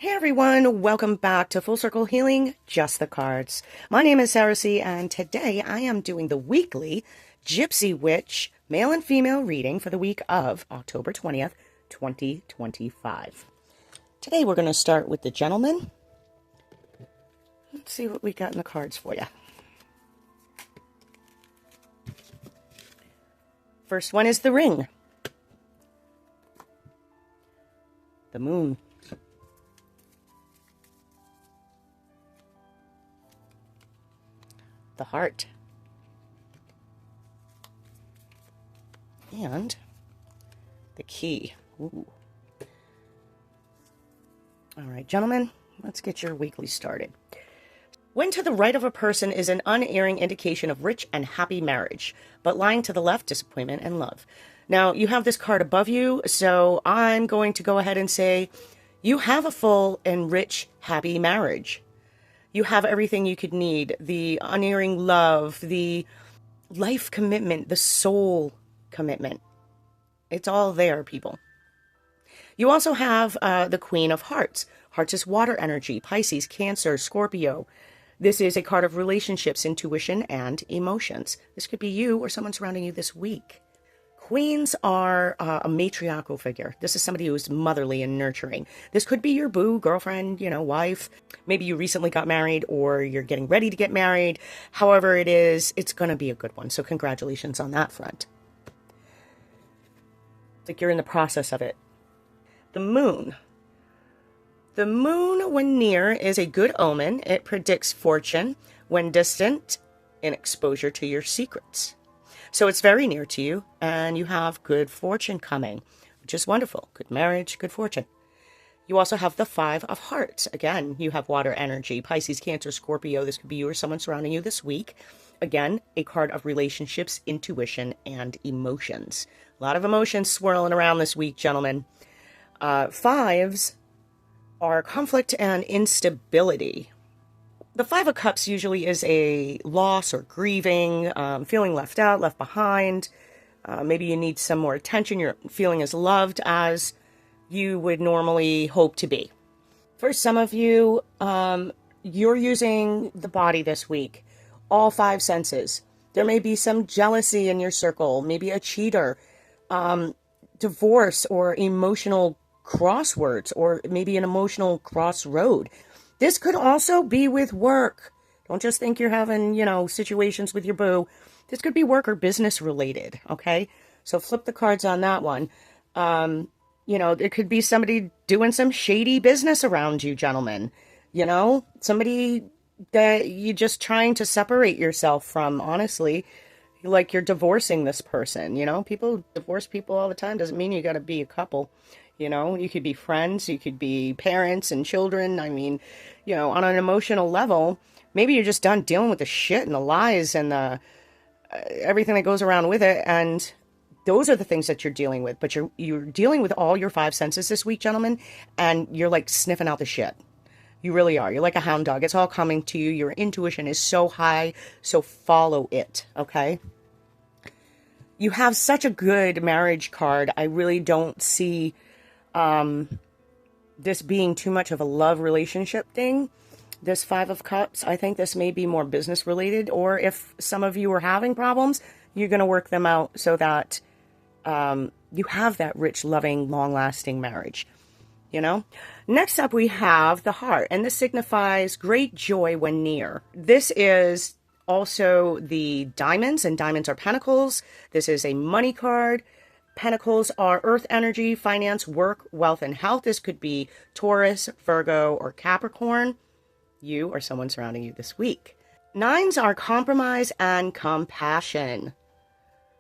Hey everyone, welcome back to Full Circle Healing, Just the Cards. My name is Sarah C, and today I am doing the weekly Gypsy Witch male and female reading for the week of October 20th, 2025. Today we're going to start with the gentleman. Let's see what we got in the cards for you. First one is the ring. The moon. The heart, and the key. Ooh. All right, gentlemen, let's get your weekly started. When to the right of a person is an unerring indication of rich and happy marriage, but lying to the left, disappointment and love. Now, you have this card above you, so I'm going to go ahead and say you have a full and rich, happy marriage. You have everything you could need, the unerring love, the life commitment, the soul commitment. It's all there, people. You also have the Queen of Hearts. Hearts is water energy, Pisces, Cancer, Scorpio. This is a card of relationships, intuition, and emotions. This could be you or someone surrounding you this week. Queens are a matriarchal figure. This is somebody who is motherly and nurturing. This could be your boo, girlfriend, wife. Maybe you recently got married or you're getting ready to get married. However it is, it's going to be a good one. So congratulations on that front. It's like you're in the process of it. The moon. The moon, when near, is a good omen. It predicts fortune. When distant, an exposure to your secrets. So it's very near to you, and you have good fortune coming, which is wonderful. Good marriage, good fortune. You also have the Five of Hearts. Again, you have water energy, Pisces, Cancer, Scorpio. This could be you or someone surrounding you this week. Again, a card of relationships, intuition, and emotions. A lot of emotions swirling around this week, gentlemen. Fives are conflict and instability. The Five of Cups usually is a loss or grieving, feeling left out, left behind. Maybe you need some more attention. You're feeling as loved as you would normally hope to be. For some of you, you're using the body this week, all five senses. There may be some jealousy in your circle, maybe a cheater, divorce or emotional crosswords, or maybe an emotional crossroad. This could also be with work. Don't just think you're having, situations with your boo. This could be work or business related, okay? So flip the cards on that one. It could be somebody doing some shady business around you, gentlemen. Somebody that you're just trying to separate yourself from, honestly. Like you're divorcing this person, People divorce people all the time. Doesn't mean you got to be a couple. You could be friends, you could be parents and children. I mean, on an emotional level, maybe you're just done dealing with the shit and the lies and the everything that goes around with it. And those are the things that you're dealing with. But you're dealing with all your five senses this week, gentlemen, and you're like sniffing out the shit. You really are. You're like a hound dog. It's all coming to you. Your intuition is so high, so follow it, okay? You have such a good marriage card. I really don't see this being too much of a love relationship thing. This Five of Cups, I think this may be more business related, or if some of you are having problems, you're going to work them out so that you have that rich, loving, long-lasting marriage. Next up we have the heart, and this signifies great joy when near. This is also the diamonds, and diamonds are pentacles. This is a money card. Pentacles are earth energy, finance, work, wealth, and health. This could be Taurus, Virgo, or Capricorn. You or someone surrounding you this week. Nines are compromise and compassion.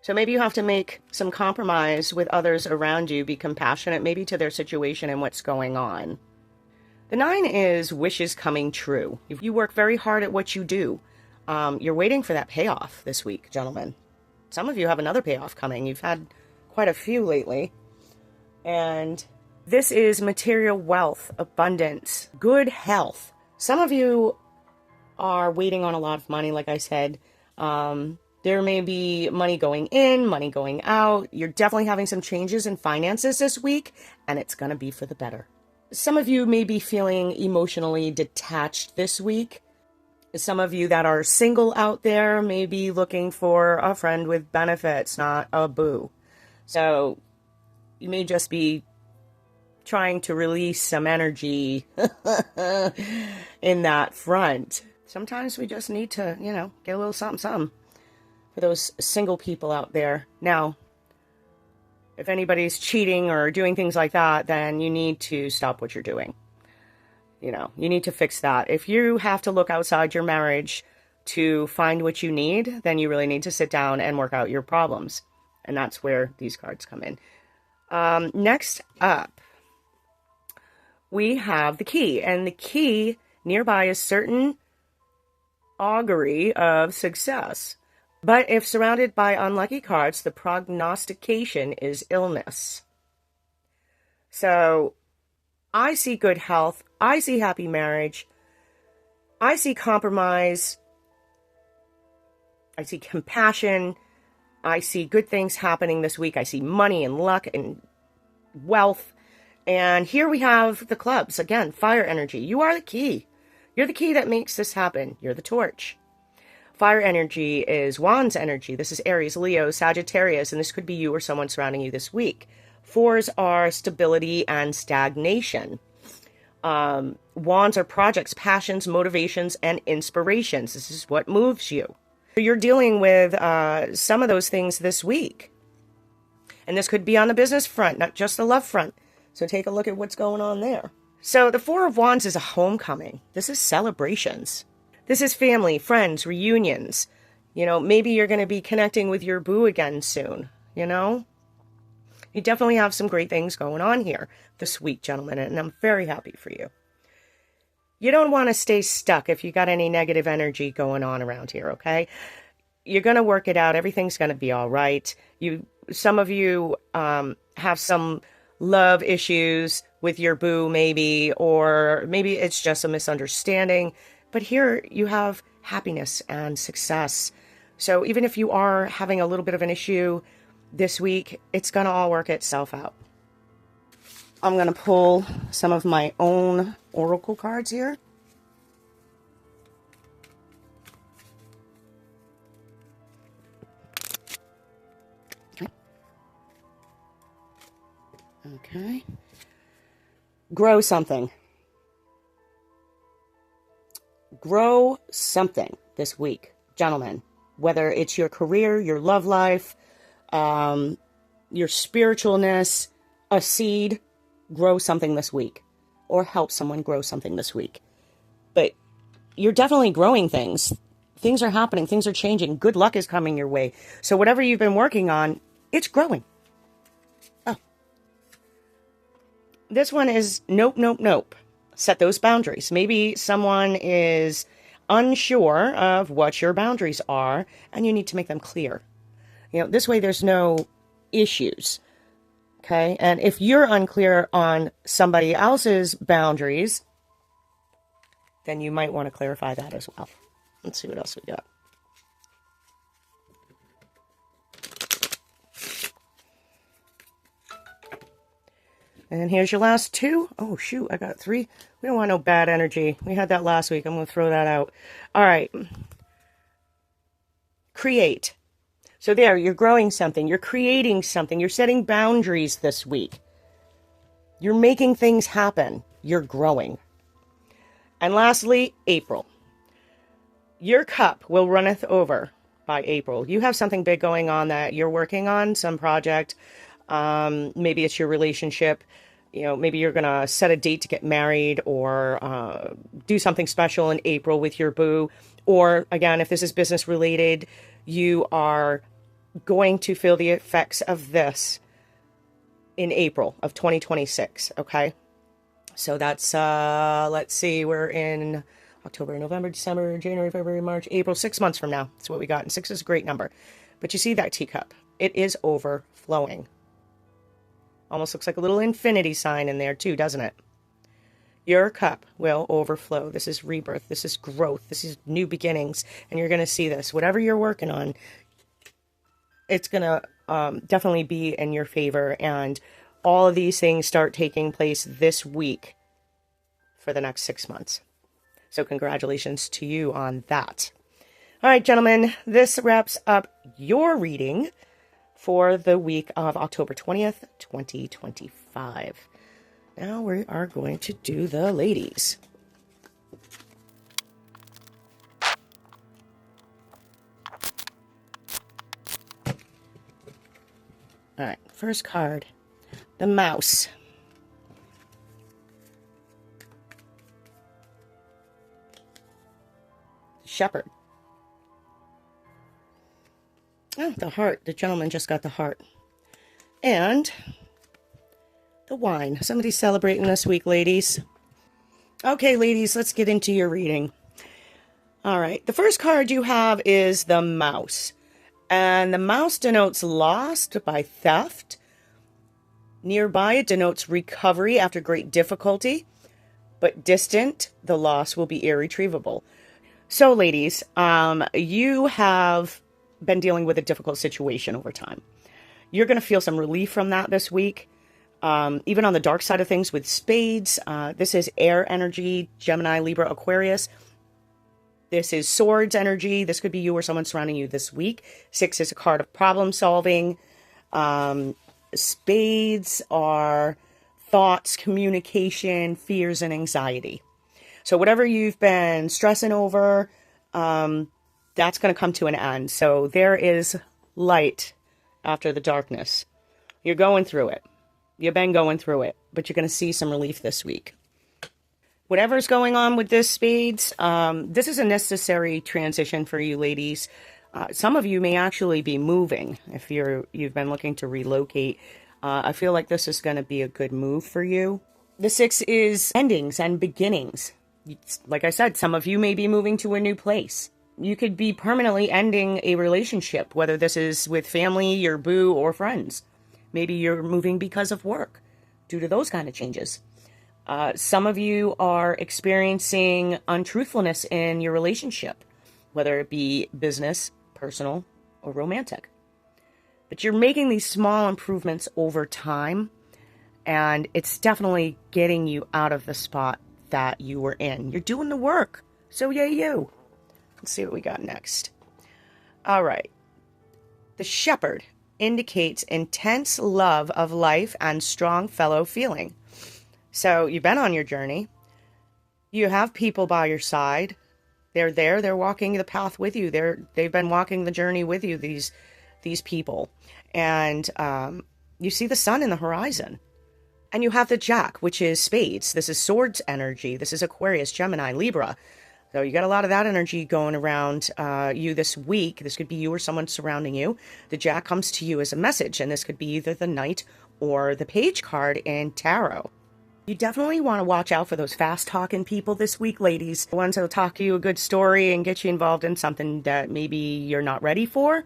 So maybe you have to make some compromise with others around you. Be compassionate maybe to their situation and what's going on. The 9 is wishes coming true. If you work very hard at what you do, you're waiting for that payoff this week, gentlemen. Some of you have another payoff coming. You've had quite a few lately. And this is material wealth, abundance, good health. Some of you are waiting on a lot of money, like I said. There may be money going in, money going out. You're definitely having some changes in finances this week, and it's going to be for the better. Some of you may be feeling emotionally detached this week. Some of you that are single out there may be looking for a friend with benefits, not a boo. So you may just be trying to release some energy in that front. Sometimes we just need to, get a little something, something for those single people out there. Now, if anybody's cheating or doing things like that, then you need to stop what you're doing. You need to fix that. If you have to look outside your marriage to find what you need, then you really need to sit down and work out your problems. And that's where these cards come in. Next up, we have the key. And the key nearby is certain augury of success. But if surrounded by unlucky cards, the prognostication is illness. So I see good health. I see happy marriage. I see compromise. I see compassion. I see good things happening this week. I see money and luck and wealth. And here we have the clubs. Again, fire energy. You are the key. You're the key that makes this happen. You're the torch. Fire energy is Wands energy. This is Aries, Leo, Sagittarius, and this could be you or someone surrounding you this week. Fours are stability and stagnation. Wands are projects, passions, motivations, and inspirations. This is what moves you. You're dealing with some of those things this week. And this could be on the business front, not just the love front. So take a look at what's going on there. So the Four of Wands is a homecoming. This is celebrations. This is family, friends, reunions. Maybe you're going to be connecting with your boo again soon, You definitely have some great things going on here this week, gentlemen, and I'm very happy for you. You don't want to stay stuck if you got any negative energy going on around here, okay? You're going to work it out. Everything's going to be all right. Some of you have some love issues with your boo, maybe, or maybe it's just a misunderstanding. But here you have happiness and success. So even if you are having a little bit of an issue this week, it's going to all work itself out. I'm going to pull some of my own oracle cards here. Okay. Grow something. Grow something this week, gentlemen. Whether it's your career, your love life, your spiritualness, a seed, grow something this week. Or help someone grow something this week. But you're definitely growing things. Things are happening. Things are changing. Good luck is coming your way. So whatever you've been working on, it's growing. Oh. This one is nope, nope, nope. Set those boundaries. Maybe someone is unsure of what your boundaries are, and you need to make them clear. This way there's no issues. Okay? And if you're unclear on somebody else's boundaries, then you might want to clarify that as well. Let's see what else we got. And here's your last two. Oh, shoot, I got three. We don't want no bad energy. We had that last week. I'm going to throw that out. All right. Create. So there, you're growing something. You're creating something. You're setting boundaries this week. You're making things happen. You're growing. And lastly, April. Your cup will runneth over by April. You have something big going on that you're working on, some project. Maybe it's your relationship. Maybe you're going to set a date to get married or do something special in April with your boo. Or again, if this is business related, you are going to feel the effects of this in April of 2026. Okay. So that's, let's see, we're in October, November, December, January, February, March, April, 6 months from now. That's what we got. And 6 is a great number. But you see that teacup. It is overflowing. Almost looks like a little infinity sign in there too, doesn't it? Your cup will overflow. This is rebirth. This is growth. This is new beginnings. And you're going to see this. Whatever you're working on, it's going to definitely be in your favor. And all of these things start taking place this week. for the next 6 months. So congratulations to you on that. All right, gentlemen, this wraps up your reading for the week of October 20th, 2025. Now we are going to do the ladies. All right, first card, the mouse. Shepherd. Oh, the heart. The gentleman just got the heart. And the wine. Somebody's celebrating this week, ladies. Okay, ladies, let's get into your reading. All right, the first card you have is the mouse. And the mouse denotes lost by theft. Nearby, it denotes recovery after great difficulty. But distant, the loss will be irretrievable. So, ladies, you have been dealing with a difficult situation over time. You're going to feel some relief from that this week. Even on the dark side of things with spades, this is air energy, Gemini, Libra, Aquarius. This is swords energy. This could be you or someone surrounding you this week. 6 is a card of problem solving. Spades are thoughts, communication, fears, and anxiety. So whatever you've been stressing over, that's going to come to an end. So there is light after the darkness. You're going through it. You've been going through it, but you're going to see some relief this week. Whatever's going on with this spades, this is a necessary transition for you ladies. Some of you may actually be moving if you've been looking to relocate. I feel like this is going to be a good move for you. The 6 is endings and beginnings. Like I said, some of you may be moving to a new place. You could be permanently ending a relationship, whether this is with family, your boo, or friends. Maybe you're moving because of work due to those kind of changes. Some of you are experiencing untruthfulness in your relationship, whether it be business, personal, or romantic. But you're making these small improvements over time, and it's definitely getting you out of the spot that you were in. You're doing the work. So yay you. Let's see what we got next. All right. The shepherd indicates intense love of life and strong fellow feeling. So you've been on your journey. You have people by your side. They're there. They're walking the path with you. They've been walking the journey with you, these people. And you see the sun in the horizon. And you have the Jack, which is spades. This is swords energy. This is Aquarius, Gemini, Libra. So you got a lot of that energy going around you this week. This could be you or someone surrounding you. The Jack comes to you as a message, and this could be either the Knight or the Page card in Tarot. You definitely want to watch out for those fast-talking people this week, ladies. The ones that will talk you a good story and get you involved in something that maybe you're not ready for,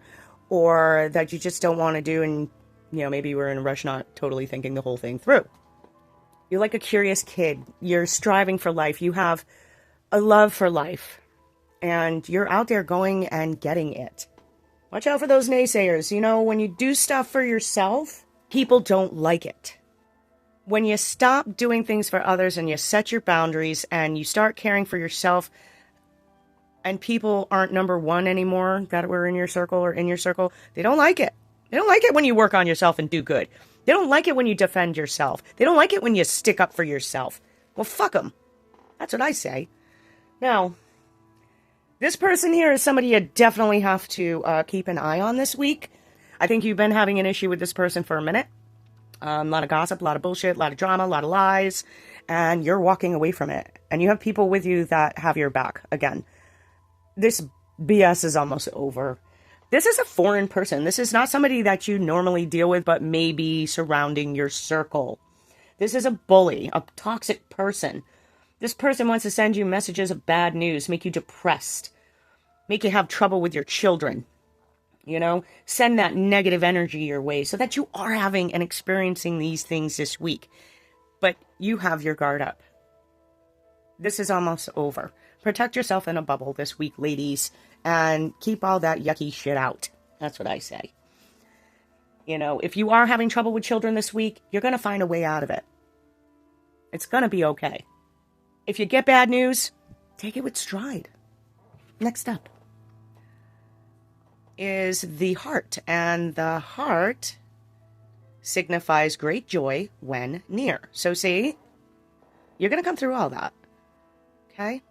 or that you just don't want to do, and maybe you were in a rush, not totally thinking the whole thing through. You're like a curious kid. You're striving for life. You have a love for life, and you're out there going and getting it. Watch out for those naysayers. When you do stuff for yourself, people don't like it. When you stop doing things for others and you set your boundaries and you start caring for yourself, and people aren't number one anymore that were in your circle or in your circle, they don't like it. They don't like it when you work on yourself and do good. They don't like it when you defend yourself. They don't like it when you stick up for yourself. Well, fuck them. That's what I say. Now, this person here is somebody you definitely have to keep an eye on this week. I think you've been having an issue with this person for a minute. A lot of gossip, a lot of bullshit, a lot of drama, a lot of lies, and you're walking away from it. And you have people with you that have your back. Again, this BS is almost over. This is a foreign person. This is not somebody that you normally deal with, but maybe surrounding your circle. This is a bully, a toxic person. This person wants to send you messages of bad news, make you depressed, make you have trouble with your children. Send that negative energy your way so that you are having and experiencing these things this week. But you have your guard up. This is almost over. Protect yourself in a bubble this week, ladies, and keep all that yucky shit out. That's what I say. If you are having trouble with children this week, you're going to find a way out of it. It's going to be okay. If you get bad news, take it with stride. Next up is the heart, and the heart signifies great joy when near. So see, you're going to come through all that. Okay?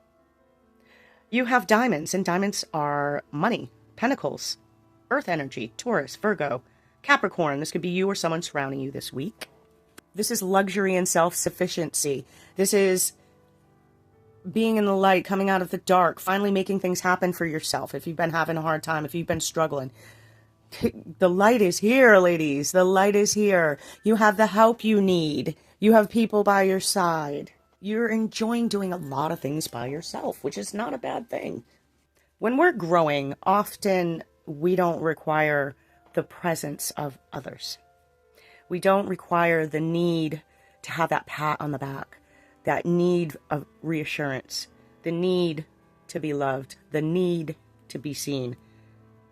You have diamonds, and diamonds are money, pentacles, earth energy, Taurus, Virgo, Capricorn. This could be you or someone surrounding you this week. This is luxury and self-sufficiency. This is being in the light, coming out of the dark, finally making things happen for yourself. If you've been having a hard time, if you've been struggling, the light is here, ladies. The light is here. You have the help you need. You have people by your side. You're enjoying doing a lot of things by yourself, which is not a bad thing. When we're growing, often we don't require the presence of others. We don't require the need to have that pat on the back, that need of reassurance, the need to be loved, the need to be seen.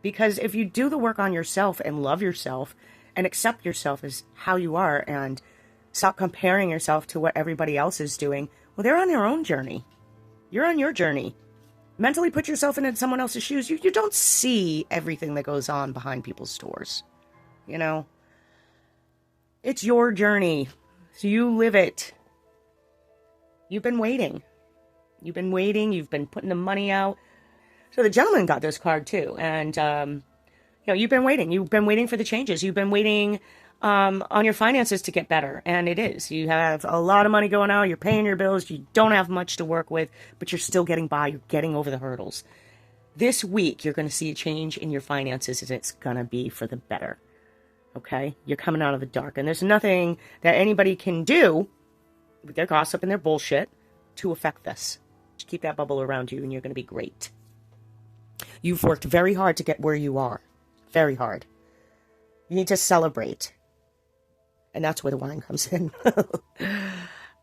Because if you do the work on yourself and love yourself and accept yourself as how you are and stop comparing yourself to what everybody else is doing, well, they're on their own journey. You're on your journey. Mentally put yourself in someone else's shoes. You don't see everything that goes on behind people's doors. You know? It's your journey. So you live it. You've been waiting. You've been waiting. You've been putting the money out. So the gentleman got this card too. And, you've been waiting. You've been waiting for the changes. You've been waiting on your finances to get better. And it is. You have a lot of money going out. You're paying your bills. You don't have much to work with, but you're still getting by. You're getting over the hurdles. This week, you're going to see a change in your finances, and it's going to be for the better. Okay? You're coming out of the dark. And there's nothing that anybody can do with their gossip and their bullshit to affect this. Just keep that bubble around you, and you're going to be great. You've worked very hard to get where you are. Very hard. You need to celebrate. And that's where the wine comes in.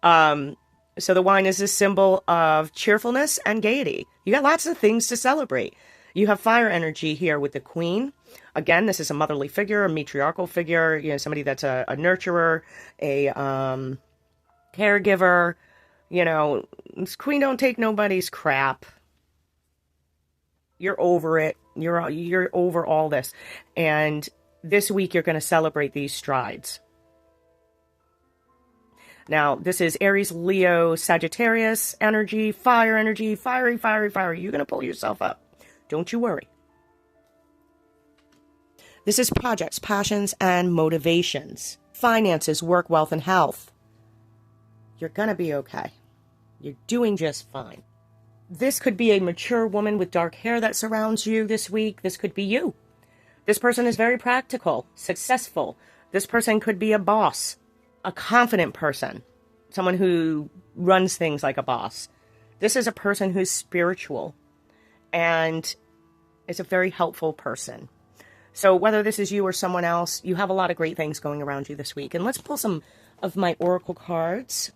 So the wine is a symbol of cheerfulness and gaiety. You got lots of things to celebrate. You have fire energy here with the queen. Again, this is a motherly figure, a matriarchal figure, somebody that's a nurturer, a caregiver. This queen don't take nobody's crap. You're over it. You're over all this. And this week you're going to celebrate these strides. Now, this is Aries, Leo, Sagittarius energy, fiery, fiery. You're going to pull yourself up. Don't you worry. This is projects, passions, and motivations. Finances, work, wealth, and health. You're going to be okay. You're doing just fine. This could be a mature woman with dark hair that surrounds you this week. This could be you. This person is very practical, successful. This person could be a boss. A confident person, someone who runs things like a boss. This is a person who's spiritual and is a very helpful person. So whether this is you or someone else, you have a lot of great things going around you this week. And let's pull some of my oracle cards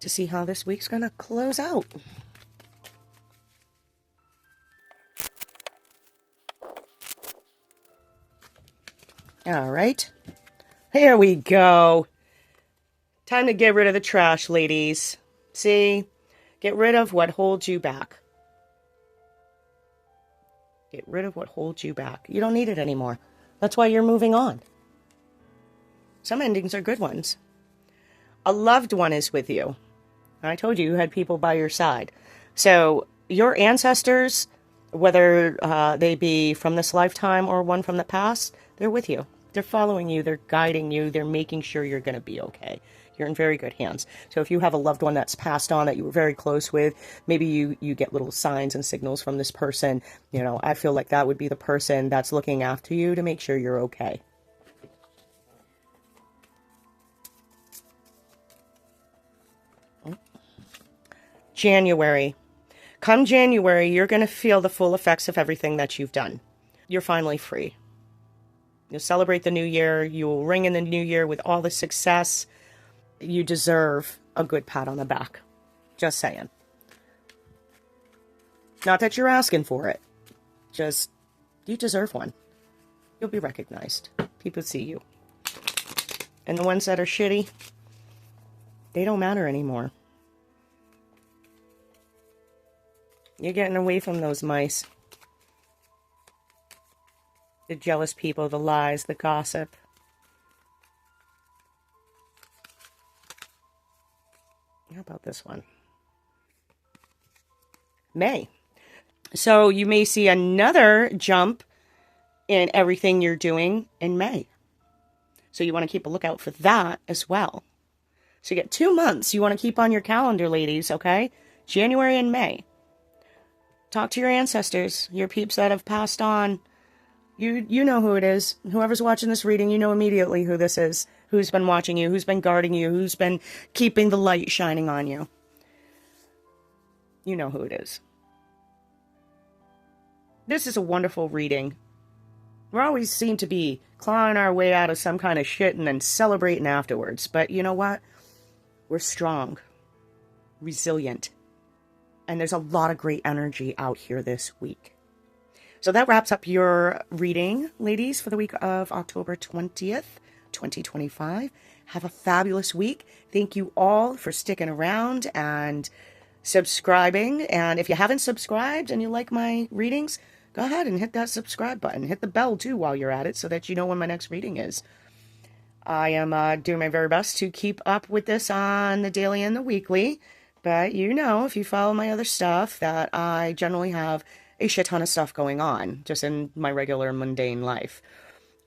to see how this week's going to close out. All right. Here we go. Time to get rid of the trash, ladies. See? Get rid of what holds you back. Get rid of what holds you back. You don't need it anymore. That's why you're moving on. Some endings are good ones. A loved one is with you. I told you had people by your side. So your ancestors, whether they be from this lifetime or one from the past, they're with you. They're following you. They're guiding you. They're making sure you're going to be okay. You're in very good hands. So if you have a loved one that's passed on that you were very close with, maybe you get little signs and signals from this person. I feel like that would be the person that's looking after you to make sure you're okay. January. Come January, you're going to feel the full effects of everything that you've done. You're finally free. You'll celebrate the new year. You will ring in the new year with all the success. You deserve a good pat on the back. Just saying. Not that you're asking for it. Just, you deserve one. You'll be recognized. People see you. And the ones that are shitty, they don't matter anymore. You're getting away from those mice. The jealous people, the lies, the gossip. How about this one? May. So you may see another jump in everything you're doing in May. So you want to keep a lookout for that as well. So you get 2 months you want to keep on your calendar, ladies, okay? January and May. Talk to your ancestors, your peeps that have passed on. You know who it is. Whoever's watching this reading, you know immediately who this is. Who's been watching you, who's been guarding you, who's been keeping the light shining on you. You know who it is. This is a wonderful reading. We always seem to be clawing our way out of some kind of shit and then celebrating afterwards. But you know what? We're strong, resilient, and there's a lot of great energy out here this week. So that wraps up your reading, ladies, for the week of October 20th, 2025. Have a fabulous week. Thank you all for sticking around and subscribing. And if you haven't subscribed and you like my readings, go ahead and hit that subscribe button. Hit the bell, too, while you're at it so that you know when my next reading is. I am doing my very best to keep up with this on the daily and the weekly. But you know, if you follow my other stuff, that I generally have a shit ton of stuff going on just in my regular mundane life.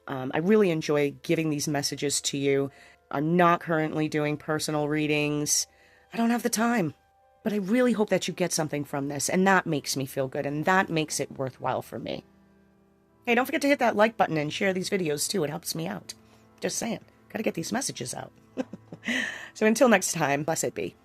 I really enjoy giving these messages to you. I'm not currently doing personal readings. I don't have the time. But I really hope that you get something from this, and that makes me feel good, and that makes it worthwhile for me. Hey, don't forget to hit that like button and share these videos too. It helps me out. Just saying. Gotta get these messages out. So until next time, blessed be.